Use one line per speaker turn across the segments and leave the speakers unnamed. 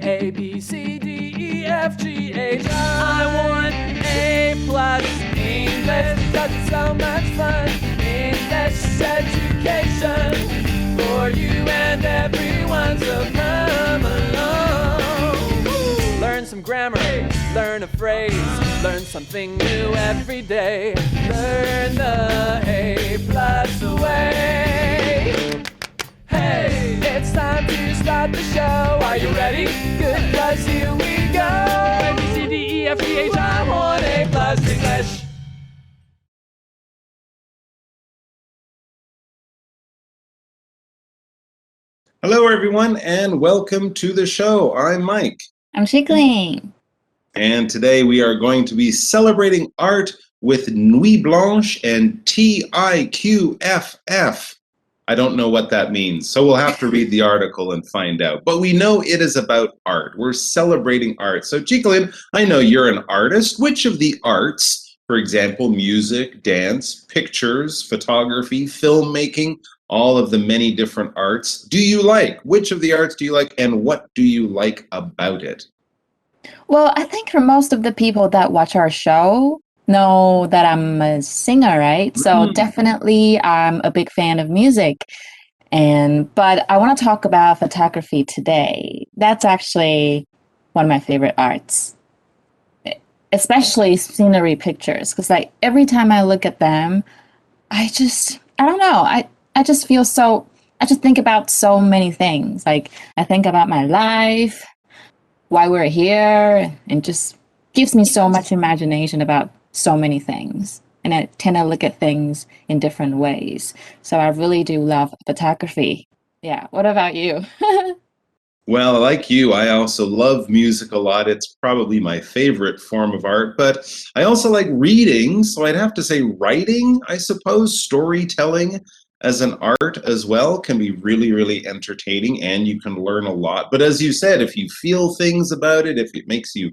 A, B, C, D, E, F, G, H, I want A+. English, that's so much fun. English education for you and everyone, so come along. Learn some grammar, learn a phrase, learn something new every day. Learn the A+ way. Hey, it's time to start the show. Are you ready? Good, 'cause here we go. A, B, C, D, E, F, G, H, I want A+ English.
Hello, everyone, and welcome to the show. I'm Mike.
I'm Shikling.
And today we are going to be celebrating art with Nuit Blanche and TIQFF. I don't know what that means, so we'll have to read the article and find out. But we know it is about art. We're celebrating art. So, Chiklin, I know you're an artist. Which of the arts, for example, music, dance, pictures, photography, filmmaking, all of the many different arts, do you like? Which of the arts do you like, and what do you like about it?
Well, I think for most of the people that watch our show know that I'm a singer, right? So definitely I'm a big fan of music. But I want to talk about photography today. That's actually one of my favorite arts, especially scenery pictures, because like every time I look at them, I don't know, I just feel so, I just think about so many things. Like I think about my life, why we're here, and just gives me so much imagination about so many things. And I tend to look at things in different ways. So I really do love photography. Yeah. What about you?
Well, like you, I also love music a lot. It's probably my favorite form of art, but I also like reading. So I'd have to say writing, I suppose, storytelling as an art as well can be really, really entertaining, and you can learn a lot. But as you said, if you feel things about it, if it makes you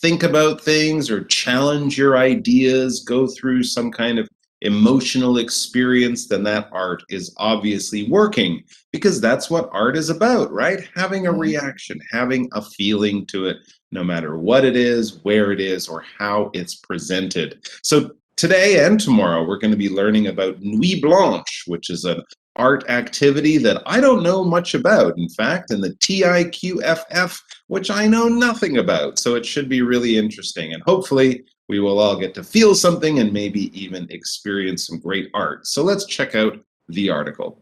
think about things or challenge your ideas, go through some kind of emotional experience, then that art is obviously working, because that's what art is about, right? Having a reaction, having a feeling to it, no matter what it is, where it is, or how it's presented. So today and tomorrow, we're going to be learning about Nuit Blanche, which is an art activity that I don't know much about, in fact, and the TIQFF, which I know nothing about. So it should be really interesting. And hopefully we will all get to feel something and maybe even experience some great art. So let's check out the article.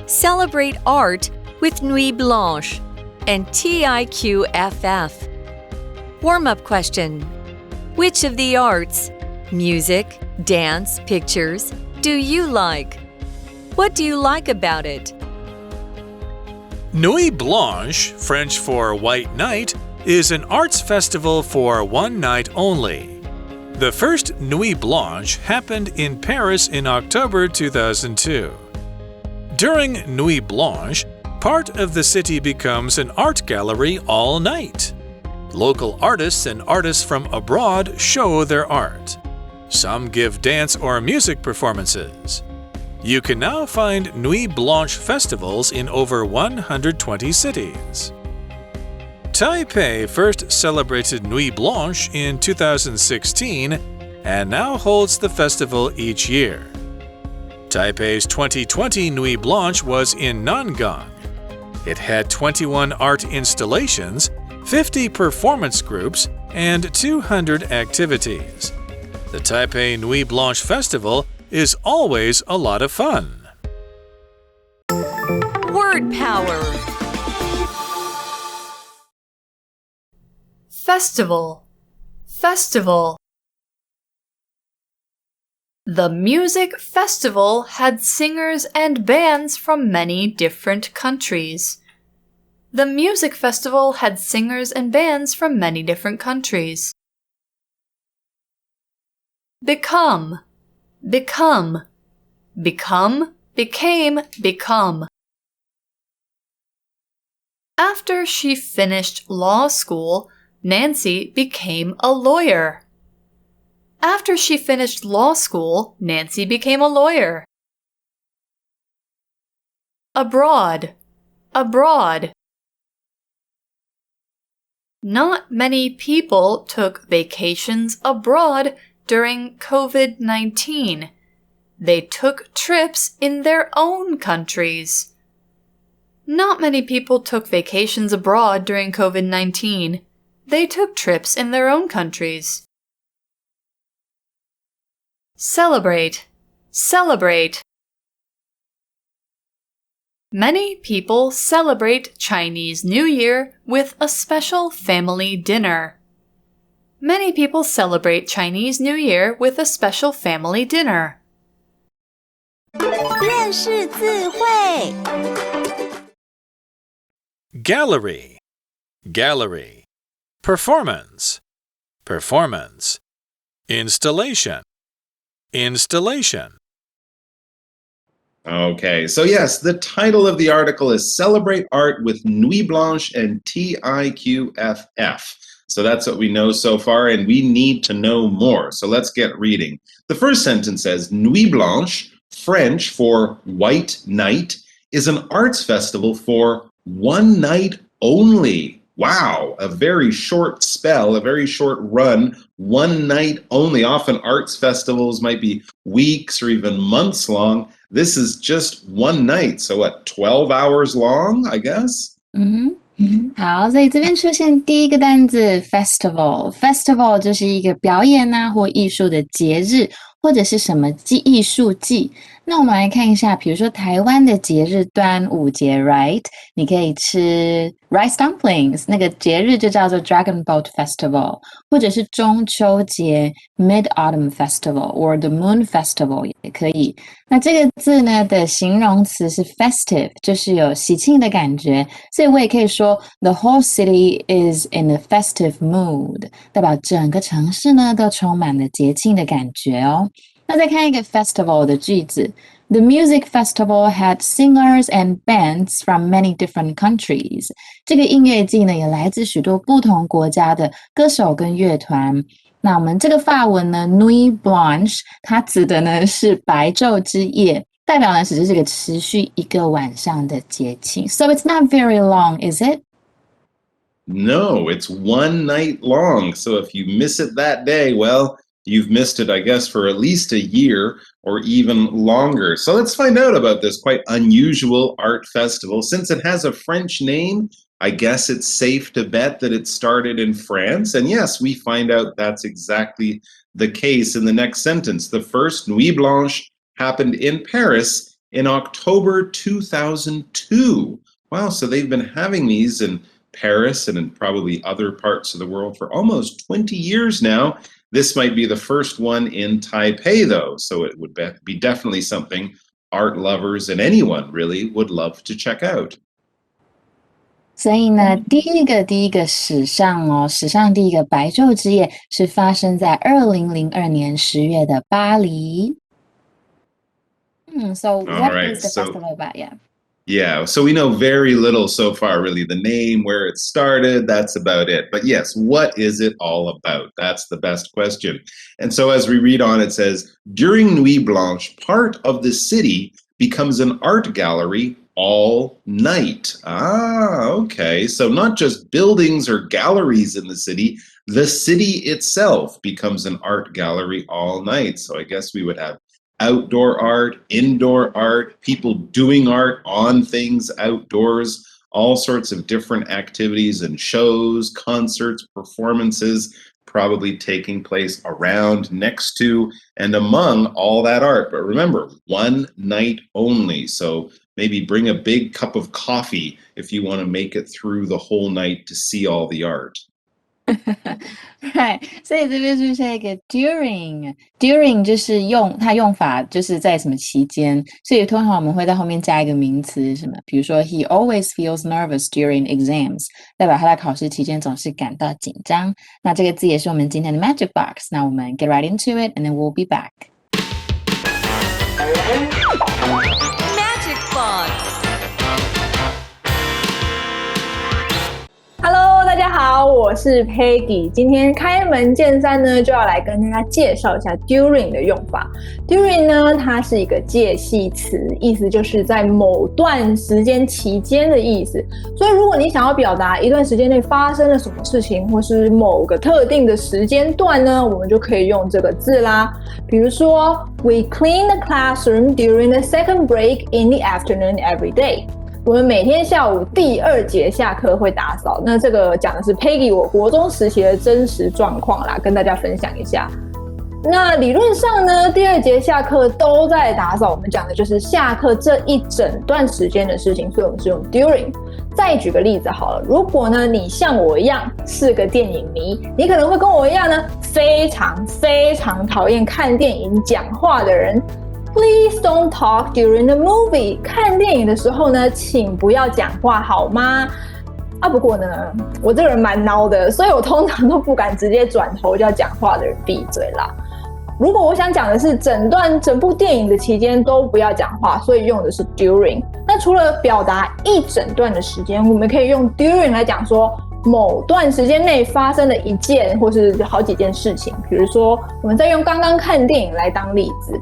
Celebrate art with Nuit Blanche and TIQFF. Warm-up question. Which of the arts, music, dance, pictures, do you like? What do you like about it?
Nuit Blanche, French for White Night, is an arts festival for one night only. The first Nuit Blanche happened in Paris in October 2002. During Nuit Blanche, part of the city becomes an art gallery all night. Local artists and artists from abroad show their art. Some give dance or music performances. You can now find Nuit Blanche festivals in over 120 cities. Taipei first celebrated Nuit Blanche in 2016 and now holds the festival each year. Taipei's 2020 Nuit Blanche was in Nangang. It had 21 art installations, 50 performance groups, and 200 activities. The Taipei Nuit Blanche Festival is always a lot of fun.
Word power.
Festival. Festival. The music festival had singers and bands from many different countries. The music festival had singers and bands from many different countries. Become. Become. Become, became, become. After she finished law school, Nancy became a lawyer. After she finished law school, Nancy became a lawyer. Abroad. Abroad. Not many people took vacations abroad during COVID-19. They took trips in their own countries. Not many people took vacations abroad during COVID-19. They took trips in their own countries. Celebrate. Celebrate. Many people celebrate Chinese New Year with a special family dinner. Many people celebrate Chinese New Year with a special family dinner.
认识字汇
Gallery. Gallery. Performance. Performance. Installation. Installation.
Okay, so yes, the title of the article is Celebrate Art with Nuit Blanche and TIQFF. So that's what we know so far, and we need to know more. So let's get reading. The first sentence says, Nuit Blanche, French for white night, is an arts festival for one night only. Wow, a very short spell, a very short run, one night only. Often arts festivals might be weeks or even months long. This is just one night. So what, 12 hours long, I guess?
好，所以这边出现第一个单字 festival 就是一个表演啊或艺术的节日，或者是什么艺术季。那我们来看一下，比如说台湾的节日端午节 ，right？ 你可以吃 rice dumplings， 那个节日就叫做 Dragon Boat Festival， 或者是中秋节 Mid-Autumn Festival or the Moon Festival 也可以。那这个字呢的形容词是 festive， 就是有喜庆的感觉，所以我也可以说 the whole city is in a festive mood， 代表整个城市呢都充满了节庆的感觉哦。那再看一个 festival 的句子 The music festival had singers and bands from many different countries. 这个音乐季呢也来自许多不同国家的歌手跟乐团。那我们这个法文呢 Nuit Blanche 它指的呢是白昼之夜，代表呢只是这个持续一个晚上的节庆。So it's not very long, is it?
No, it's one night long. So if you miss it that day, well, you've missed it, I guess, for at least a year or even longer. So let's find out about this quite unusual art festival. Since it has a French name, I guess it's safe to bet that it started in France. And yes, we find out that's exactly the case in the next sentence. The first Nuit Blanche happened in Paris in October 2002. Wow, so they've been having these in Paris and in probably other parts of the world for almost 20 years now. This might be the first one in Taipei, though, so it would be definitely something art lovers and anyone really would love to check out.
所以呢，第一个史上第一个白昼之夜是发生在2002年10月的巴黎。So what is the festival about?
Yeah, so we know very little so far, really. The name, where it started, that's about it. But yes, what is it all about? That's the best question. And so as we read on, it says, during Nuit Blanche, part of the city becomes an art gallery all night. Ah, okay. So not just buildings or galleries in the city itself becomes an art gallery all night. So I guess we would have outdoor art, indoor art, people doing art on things outdoors, all sorts of different activities and shows, concerts, performances, probably taking place around, next to, and among all that art. But remember, one night only. So maybe bring a big cup of coffee if you want to make it through the whole night to see all the art.
Right， 所以这边出现一个 during 就是它用法就是在什么期间，所以通常我们会在后面加一个名词什么，比如说 he always feels nervous during exams， 代表他在考试期間总是感到紧张。那这个字也是我们今天的 magic box， 那我们 get right into it and then we'll be back.
Magic Box.
Hello， 大家好。好，我是 Peggy。今天开门见山呢，就要来跟大家介绍一下 during 的用法。during 呢，它是一个介系词，意思就是在某段时间期间的意思。所以如果你想要表达一段时间内发生了什么事情，或是某个特定的时间段呢，我们就可以用这个字啦。比如说 We clean the classroom during the second break in the afternoon every day。我们每天下午第2节下课会打扫，那这个讲的是 Peggy 我国中时期的真实状况啦，跟大家分享一下。那理论上呢，第2节下课都在打扫，我们讲的就是下课这一整段时间的事情，所以我们是用 during。再举个例子好了，如果呢你像我一样是个电影迷，你可能会跟我一样呢，非常非常讨厌看电影讲话的人。Please don't talk during the movie. 看电影的时候呢，请不要讲话好吗？不过呢，我这个人蛮孬的，所以我通常都不敢直接转头叫讲话的人闭嘴啦。如果我想讲的是整部电影的期间都不要讲话，所以用的是 during。那除了表达一整段的时间，我们可以用 during 来讲说某段时间内发生的一件或是好几件事情。比如说，我们再用刚刚看电影来当例子。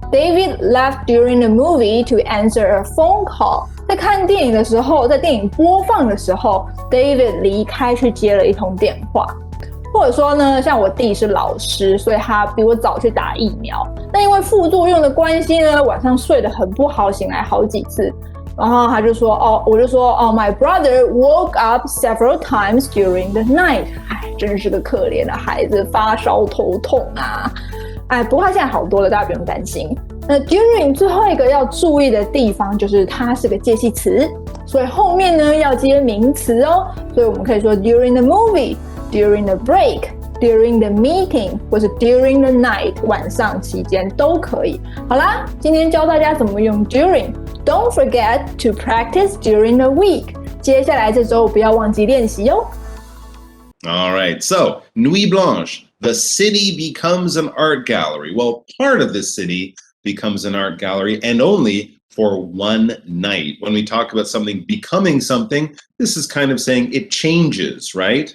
David left during the movie to answer a phone call. 在看电影的时候，在电影播放的时候 ，David 离开去接了一通电话。或者说呢，像我弟是老师，所以他比我早去打疫苗。那因为副作用的关系呢，晚上睡得很不好，醒来好几次。然后他就说，我就说，my brother woke up several times during the night. 真是个可怜的孩子，发烧头痛啊。不过他现在好多了，大家不用担心。那 during 最后一个要注意的地方就是它是个介系词，所以后面呢要接名词哦。所以我们可以说 during the movie, during the break, during the meeting 或是 during the night 晚上期间都可以。好啦，今天教大家怎么用 during. Don't forget to practice during the week. 接下来这周不要忘记练习哦。
All right, so Nuit Blanche. The city becomes an art gallery. Well, part of the city becomes an art gallery, and only for one night. When we talk about something becoming something, this is kind of saying it changes, right?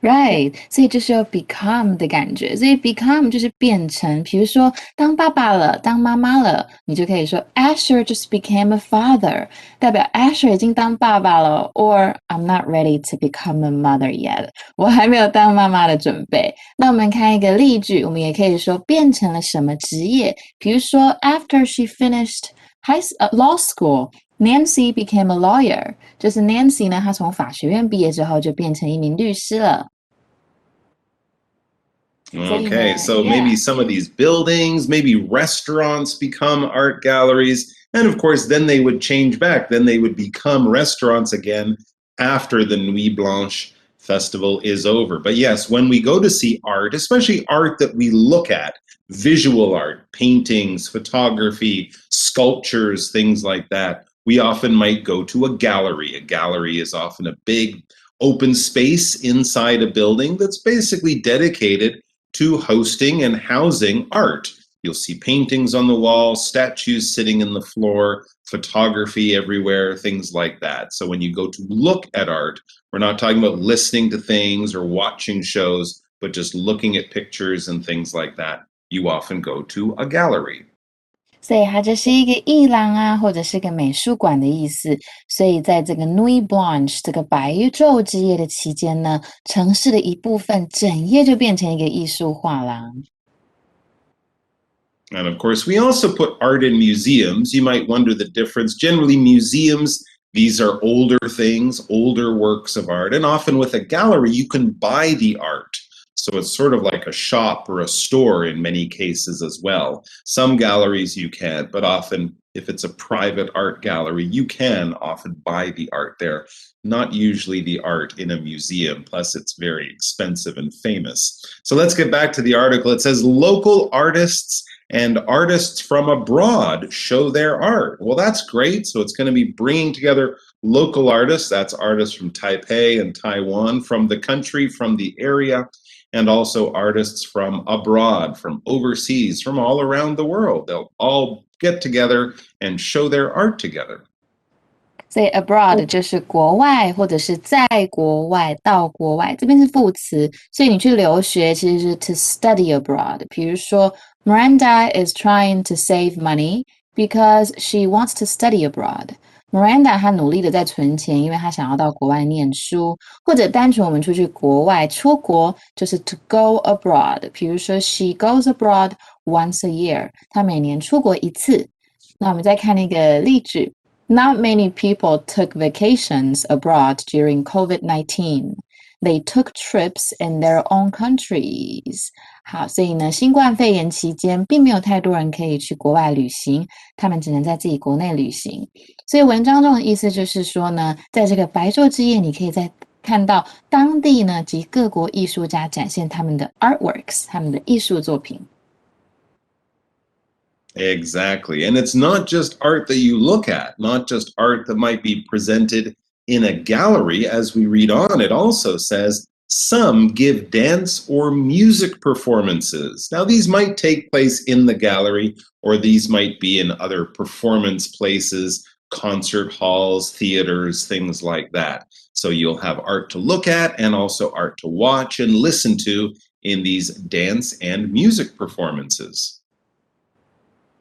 Right， 所以就是有 become 的感觉，所以 become 就是变成，比如说当爸爸了，当妈妈了，你就可以说 Asher just became a father， 代表 Asher 已经当爸爸了 ，or I'm not ready to become a mother yet， 我还没有当妈妈的准备。那我们看一个例句，我们也可以说变成了什么职业，比如说 After she finished law school。Nancy became a lawyer. 就是 Nancy 呢，她从法学院毕业之后就变成一名律师了。
Okay, so maybe some of these buildings, maybe restaurants become art galleries. And of course, then they would change back. Then they would become restaurants again after the Nuit Blanche festival is over. But yes, when we go to see art, especially art that we look at, visual art, paintings, photography, sculptures, things like that, we often might go to a gallery. A gallery is often a big open space inside a building that's basically dedicated to hosting and housing art. You'll see paintings on the wall, statues sitting in the floor, photography everywhere, things like that. So when you go to look at art, we're not talking about listening to things or watching shows, but just looking at pictures and things like that. You often go to a gallery.
所以它就是一个艺廊啊，或者是个美术馆的意思。所以在这个 Nuit Blanche 这个白昼之夜的期间呢，城市的一部分整夜就变成一个艺术画廊。
And of course, we also put art in museums. You might wonder the difference. Generally, museums, these are older things, older works of art. And often with a gallery, you can buy the art. So it's sort of like a shop or a store in many cases as well. Some galleries you can't, but often if it's a private art gallery, you can often buy the art there. Not usually the art in a museum, plus it's very expensive and famous. So let's get back to the article. It says local artists and artists from abroad show their art. Well, that's great. So it's going to be bringing together local artists. That's artists from Taipei and Taiwan, from the country, from the area, and also artists from abroad, from overseas, from all around the world. They'll all get together and show their art together.
所以 abroad 就是国外或者是在国外到国外，这边是副词，所以你去留学其实是 to study abroad。比如说 Miranda is trying to save money because she wants to study abroad。Miranda 她努力的在存钱，因为她想要到国外念书，或者单纯我们出去国外出国就是 to go abroad。比如说 she goes abroad once a year， 她每年出国一次。那我们再看那个例句。Not many people took vacations abroad during COVID-19. They took trips in their own countries. 好，所以呢，新冠肺炎期间并没有太多人可以去国外旅行，他们只能在自己国内旅行。所以文章中的意思就是说呢，在这个白昼之夜，你可以在看到当地呢及各国艺术家展现他们的 artworks， 他们的艺术作品。
Exactly. And it's not just art that you look at, not just art that might be presented in a gallery. As we read on, it also says some give dance or music performances. Now, these might take place in the gallery, or these might be in other performance places, concert halls, theaters, things like that. So you'll have art to look at and also art to watch and listen to in these dance and music performances.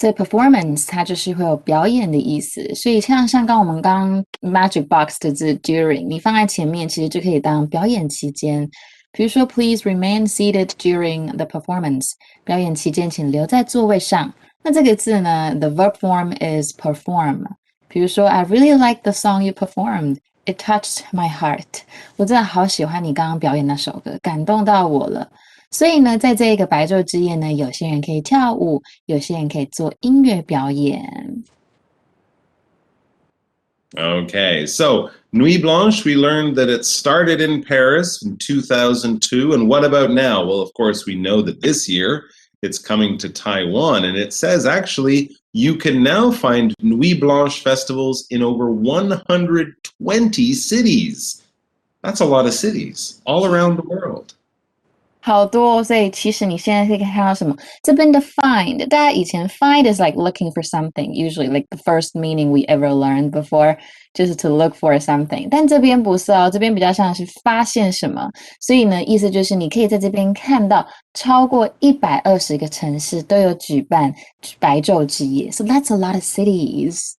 这 performance 它就是会有表演的意思，所以像刚我们刚 magic box 的字 during， 你放在前面其实就可以当表演期间。比如说 please remain seated during the performance， 表演期间请留在座位上。那这个字呢 the verb form is perform。比如说 I really like the song you performed. It touched my heart. 我真的好喜欢你刚刚表演那首歌，感动到我了。所以呢，在这个白昼之夜呢，有些人可以跳舞，有些人可以做音乐表演。
Okay, so Nuit Blanche, we learned that it started in Paris in 2002. And what about now? Well, of course, we know that this year it's coming to Taiwan. And it says actually you can now find Nuit Blanche festivals in over 120 cities. That's a lot of cities all around the world.
好多，所以其实你现在可以看到什么？这边的 find， 大家以前 find is like looking for something, usually like the first meaning we ever learned before， 就是 to look for something。但这边不是哦，这边比较像是发现什么。所以呢，意思就是你可以在这边看到超过120个城市都有举办白昼之夜。So that's a lot of cities.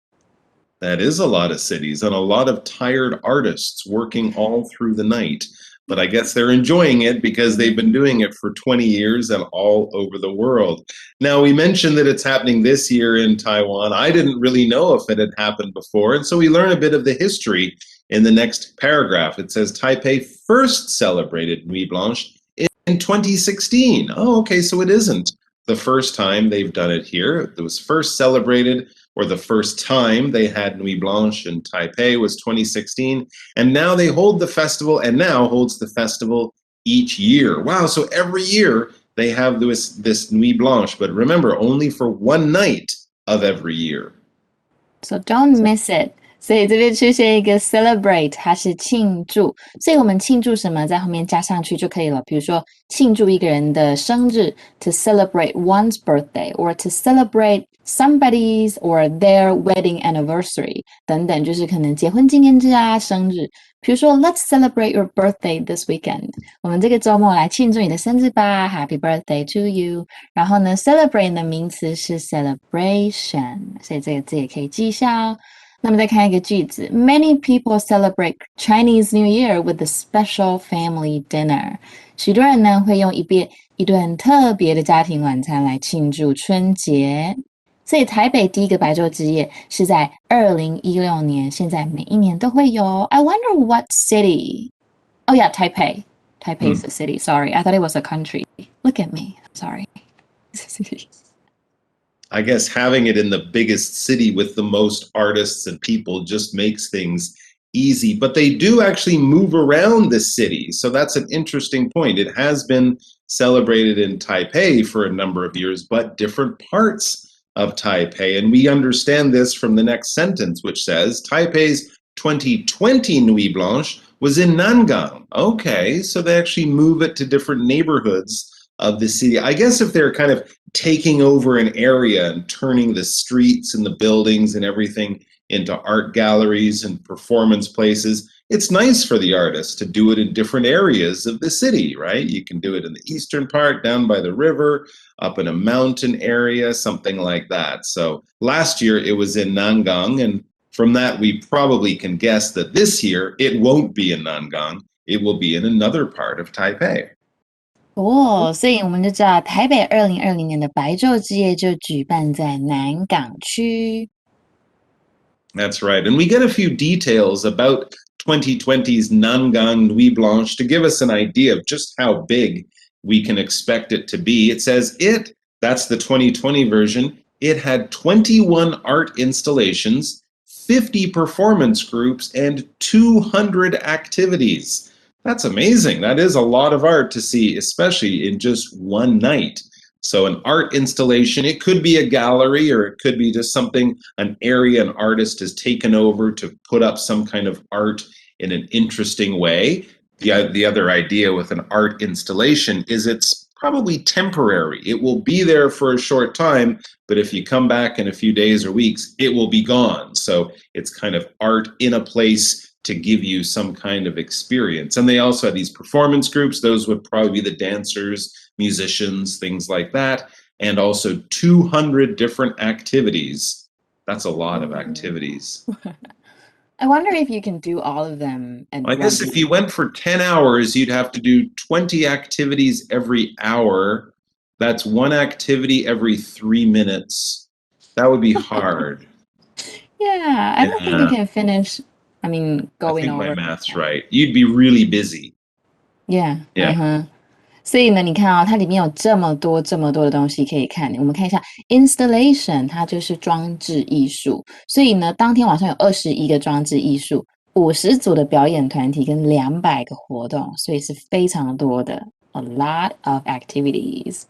That is a lot of cities and a lot of tired artists working all through the night. But I guess they're enjoying it because they've been doing it for 20 years and all over the world. Now, we mentioned that it's happening this year in Taiwan. I didn't really know if it had happened before, and so we learn a bit of the history in the next paragraph. It says Taipei first celebrated Nuit Blanche in 2016. Oh, okay, so it isn't the first time they've done it here. It was first celebrated, or the first time they had Nuit Blanche in Taipei was 2016, and now they hold the festival, and now holds the festival each year. Wow, so every year they have this Nuit Blanche, but remember, only for one night of every year.
So don't miss it. 所以这边出现一个 celebrate， 它是庆祝，所以我们庆祝什么在后面加上去就可以了。比如说庆祝一个人的生日 to celebrate one's birthday, or to celebrate somebody's or their wedding anniversary 等等，就是可能结婚纪念日啊，生日。比如说 let's celebrate your birthday this weekend， 我们这个周末来庆祝你的生日吧， Happy birthday to you。 然后呢 celebrate 的名词是 celebration， 所以这个字也可以记一下哦。那么再看一个句子 Many people celebrate Chinese New Year with a special family dinner。 许多人呢会用一顿特别的家庭晚餐来庆祝春节。所以台北第一个白昼之夜是在2016年，现在每一年都会有。I wonder what city. Oh yeah, Taipei. Taipei is a city. Sorry, I thought it was a country. Look at me. Sorry.
I guess having it in the biggest city with the most artists and people just makes things easy, but they do actually move around the city. So that's an interesting point. It has been celebrated in Taipei for a number of years, but different parts of Taipei. And we understand this from the next sentence, which says Taipei's 2020 Nuit Blanche was in Nangang. Okay, so they actually move it to different neighborhoods of the city. I guess if they're kind of taking over an area and turning the streets and the buildings and everything into art galleries and performance places. It's nice for the artist to do it in different areas of the city, right? You can do it in the eastern part, down by the river, up in a mountain area, something like that. So last year it was in Nangang, and from that we probably can guess that this year it won't be in Nangang. It will be in another part of Taipei.
所以我们就知道台北2020年的白昼之夜就举办在南港区。
That's right. And we get a few details about 2020's Nangang Nuit Blanche to give us an idea of just how big we can expect it to be. It says that's the 2020 version, it had 21 art installations, 50 performance groups, and 200 activities. That's amazing. That is a lot of art to see, especially in just one night. So an art installation, it could be a gallery or it could be just something, an area an artist has taken over to put up some kind of art in an interesting way. The other idea with an art installation is it's probably temporary. It will be there for a short time, but if you come back in a few days or weeks, it will be gone. So it's kind of art in a place to give you some kind of experience. And they also have these performance groups. Those would probably be the dancers, musicians, things like that. And also 200 different activities. That's a lot of activities.
I wonder if you can do all of them.
I guess if you went for 10 hours, you'd have to do 20 activities every hour. That's one activity every 3 minutes. That would be hard.
Yeah, I don't think you can finish. Going
I think
over.
my math's right. You'd be really busy.
Yeah.
Yeah.
所以呢，你看啊，它里面有这么多的东西可以看。我们看一下 installation， 它就是装置艺术。所以呢，当天晚上有21个装置艺术，50组的表演团体跟200个活动，所以是非常多的 ，a lot of activities.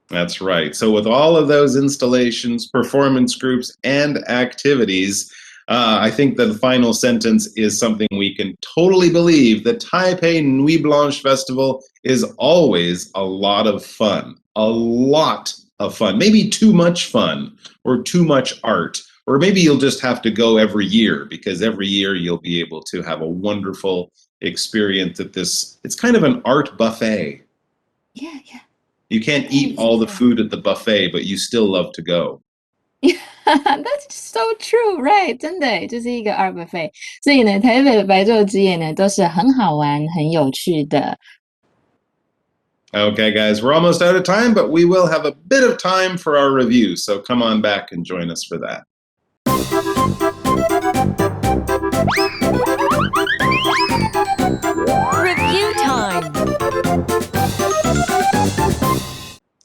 That's right. So with all of those installations, performance groups, and activities, I think the final sentence is something we can totally believe. The Taipei Nuit Blanche Festival is always a lot of fun. A lot of fun. Maybe too much fun or too much art. Or maybe you'll just have to go every year because every year you'll be able to have a wonderful experience at this. It's kind of an art buffet.
Yeah.
You can't eat all the food at the buffet, but you still love to go.
That's so true, right? 真的就是一个 art buffet. 所以呢，台北的白昼之夜呢，都是很好玩、很有趣的。
Okay, guys, we're almost out of time, but we will have a bit of time for our review. So come on back and join us for that.
Review time.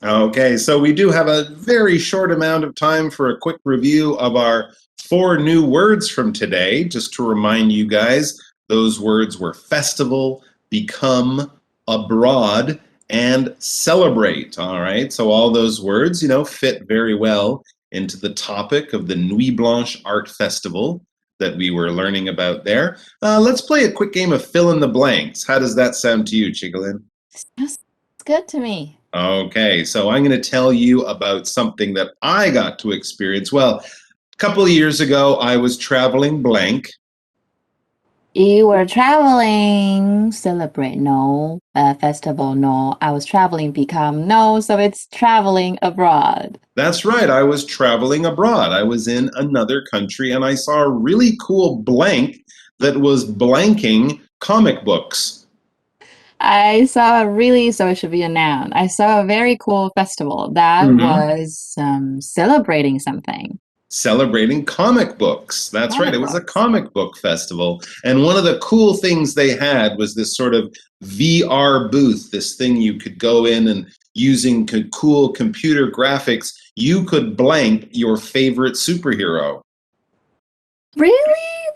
Okay, so we do have a very short amount of time for a quick review of our 4 new words from today. Just to remind you guys, those words were festival, become, abroad, and celebrate. All right, so all those words, fit very well into the topic of the Nuit Blanche Art Festival that we were learning about there. Let's play a quick game of fill in the blanks. How does that sound to you, Chigalin?
Sounds good to me.
Okay, so I'm going to tell you about something that I got to experience. Well, a couple of years ago, I was traveling blank.
You were traveling, celebrate, no. Festival, no. I was traveling, become, no. So it's traveling abroad.
That's right, I was traveling abroad. I was in another country and I saw a really cool blank that was blanking comic books.
So it should be a noun. I saw a very cool festival that was celebrating something.
Celebrating comic books. That's right. It was a comic book festival. And one of the cool things they had was this sort of VR booth, this thing you could go in and using cool computer graphics, you could blank your favorite superhero.
Really?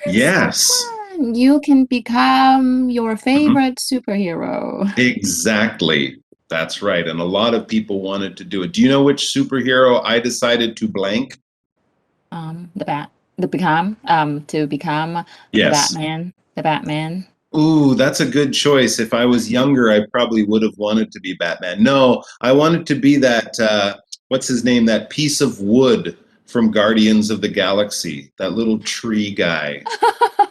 That's
Yes.
So fun. You can become your favorite superhero.
Exactly. That's right. And a lot of people wanted to do it. Do you know which superhero I decided to blank?
To become
Yes.
the Batman.
Ooh, that's a good choice. If I was younger, I probably would have wanted to be Batman. No, I wanted to be that, what's his name? That piece of wood from Guardians of the Galaxy, that little tree guy.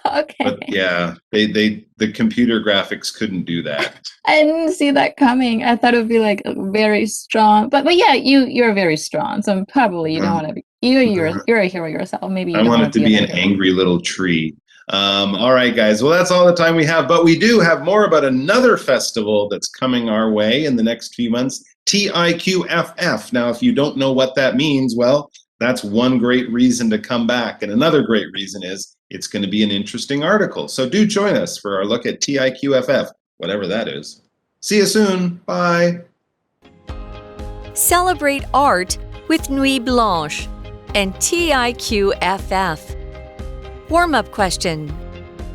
Okay.
But yeah, the computer graphics couldn't do that.
I didn't see that coming. I thought it would be like very strong. But yeah, you're very strong. So probably you don't want to be you're a hero yourself. Maybe you
I
don't
want
want
it to be an
another hero.
angry little tree. All right, guys. Well, that's all the time we have. But we do have more about another festival that's coming our way in the next few months, TIQFF. Now, if you don't know what that means, well, that's one great reason to come back. And another great reason is it's going to be an interesting article. So do join us for our look at TIQFF, whatever that is. See you soon. Bye.
Celebrate art with Nuit Blanche and TIQFF. Warm-up question.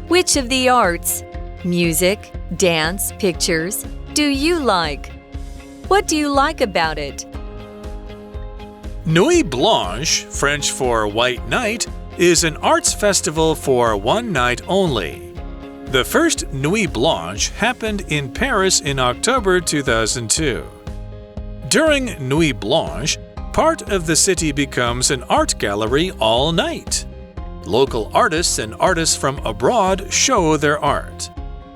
Which of the arts, music, dance, pictures, do you like? What do you like about it?
Nuit Blanche, French for White Night, is an arts festival for one night only. The first Nuit Blanche happened in Paris in October 2002. During Nuit Blanche, part of the city becomes an art gallery all night. Local artists and artists from abroad show their art.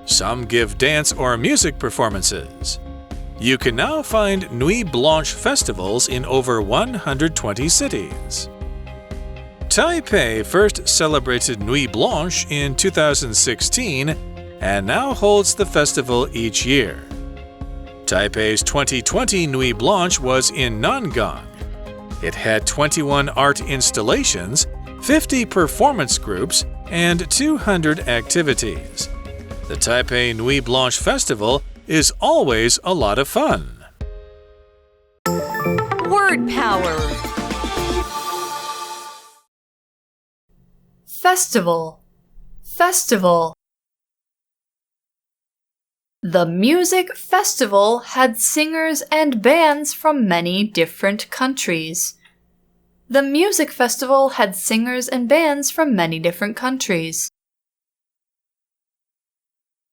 Some give dance or music performances. You can now find Nuit Blanche festivals in over 120 cities. Taipei first celebrated Nuit Blanche in 2016 and now holds the festival each year. Taipei's 2020 Nuit Blanche was in Nangang. It had 21 art installations, 50 performance groups, and 200 activities. The Taipei Nuit Blanche Festival is always a lot of fun.
Word power.
Festival. Festival. The music festival had singers and bands from many different countries. The music festival had singers and bands from many different countries.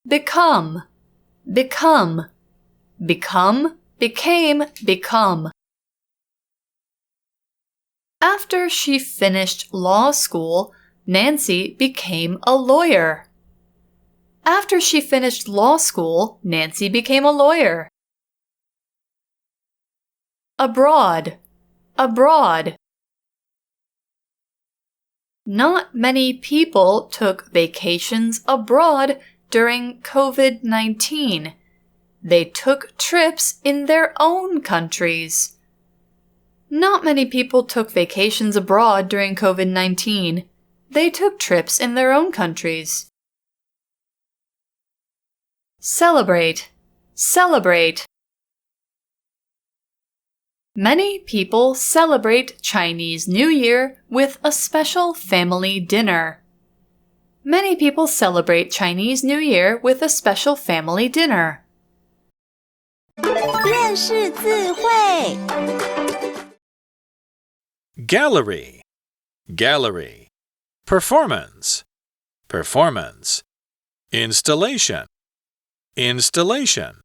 Become. Become. Become, became, become. After she finished law school, Nancy became a lawyer. After she finished law school, Nancy became a lawyer. Abroad. Abroad. Not many people took vacations abroad during COVID-19. They took trips in their own countries. Not many people took vacations abroad during COVID-19. They took trips in their own countries. Celebrate. Celebrate. Many people celebrate Chinese New Year with a special family dinner. Many people celebrate Chinese New Year with a special family dinner.
认识字汇
Gallery. Gallery. Performance. Performance. Installation. Installation.